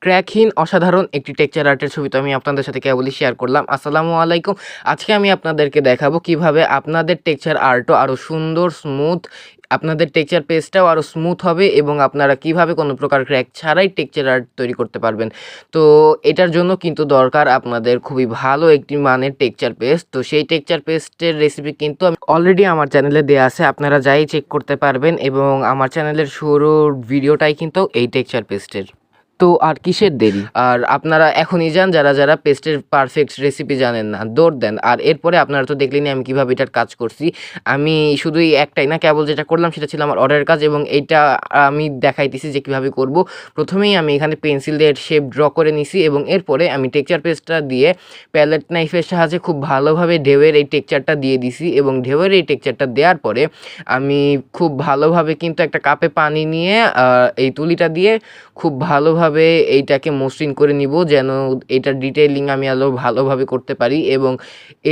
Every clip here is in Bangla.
ক্র্যাকহীন অসাধারণ একটি টেক্সচার আর্টের ছবি তো আমি আপনাদের সাথে কেবলই শেয়ার করলাম। আসসালামু আলাইকুম। আজকে আমি আপনাদেরকে দেখাবো কিভাবে আপনাদের টেক্সচার আর্টও আরও সুন্দর, স্মুথ, আপনাদের টেক্সচার পেজটাও আরও স্মুথ হবে এবং আপনারা কিভাবে কোনো প্রকার ক্র্যাক ছাড়াই টেক্সচার আর্ট তৈরি করতে পারবেন। তো এটার জন্য কিন্তু দরকার আপনাদের খুবই ভালো একটি মানের টেক্সচার পেজ। তো সেই টেক্সচার পেস্টের রেসিপি কিন্তু আমি অলরেডি আমার চ্যানেলে দেওয়া আছে, আপনারা যাই চেক করতে পারবেন এবং আমার চ্যানেলের শুরুর ভিডিওটাই কিন্তু এই টেক্সচার পেস্টের। তো আর কিসের দেরি, আর আপনারা এখনই যান যারা পেস্টের পারফেক্ট রেসিপি জানেন না, দৌড় দেন। আর এরপরে আপনারা তো দেখলেনই আমি কিভাবে এটার কাজ করছি। আমি শুধুই একটাই না, কেবল যেটা করলাম সেটা ছিল আমার অর্ডারের কাজ এবং এইটা আমি দেখাইতেছি যে কিভাবে করব। প্রথমেই আমি এখানে পেন্সিল দিয়ে শেপ ড্র করে নিছি এবং এরপরে আমি টেক্সচার পেস্টটা দিয়ে প্যালেট নাইফের সাহায্যে খুব ভালোভাবে ঢেউয়ের এই টেক্সচারটা দিয়ে দিছি এবং ঢেউয়ের এই টেক্সচারটা দেওয়ার পরে আমি খুব ভালোভাবে কিন্তু একটা কাপে পানি নিয়ে এই তুলিটা দিয়ে খুব ভালোভাবে এইটাকে মসৃণ করে নিব, যেন এটার ডিটেইলিং আমি আরও ভালোভাবে করতে পারি। এবং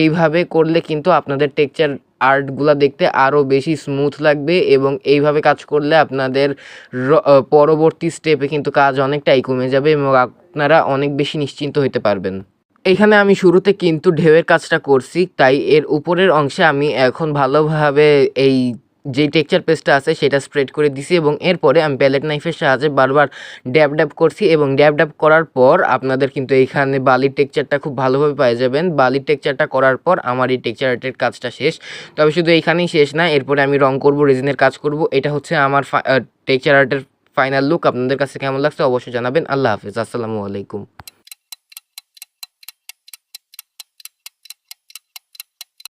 এইভাবে করলে কিন্তু আপনাদের টেক্সচার আর্টগুলা দেখতে আরও বেশি স্মুথ লাগবে এবং এইভাবে কাজ করলে আপনাদের পরবর্তী স্টেপে কিন্তু কাজ অনেকটাই কমে যাবে এবং আপনারা অনেক বেশি নিশ্চিন্ত হতে পারবেন। এইখানে আমি শুরুতে কিন্তু ঢেউয়ের কাজটা করছি, তাই এর উপরের অংশে আমি এখন ভালোভাবে এই যেই টেক্সচার পেস্টটা আছে সেটা স্প্রেড করে দিছি এবং এরপরে আমি প্যালেট নাইফের সাহায্যে বারবার ড্যাব ড্যাব করছি এবং ড্যাব ড্যাব করার পর আপনাদের কিন্তু এইখানে বালির টেক্সচারটা খুব ভালোভাবে পেয়ে যাবেন। বালির টেক্সচারটা করার পর আমার এই টেক্সচার আর্টের কাজটা শেষ। তবে শুধু এইখানেই শেষ না, এরপরে আমি রং করব, রেজিনের কাজ করব। এটা হচ্ছে আমার টেক্সচার আর্টের ফাইনাল লুক। আপনাদের কাছে কেমন লাগছে অবশ্যই জানাবেন। আল্লাহ হাফিজ, আসসালামু আলাইকুম।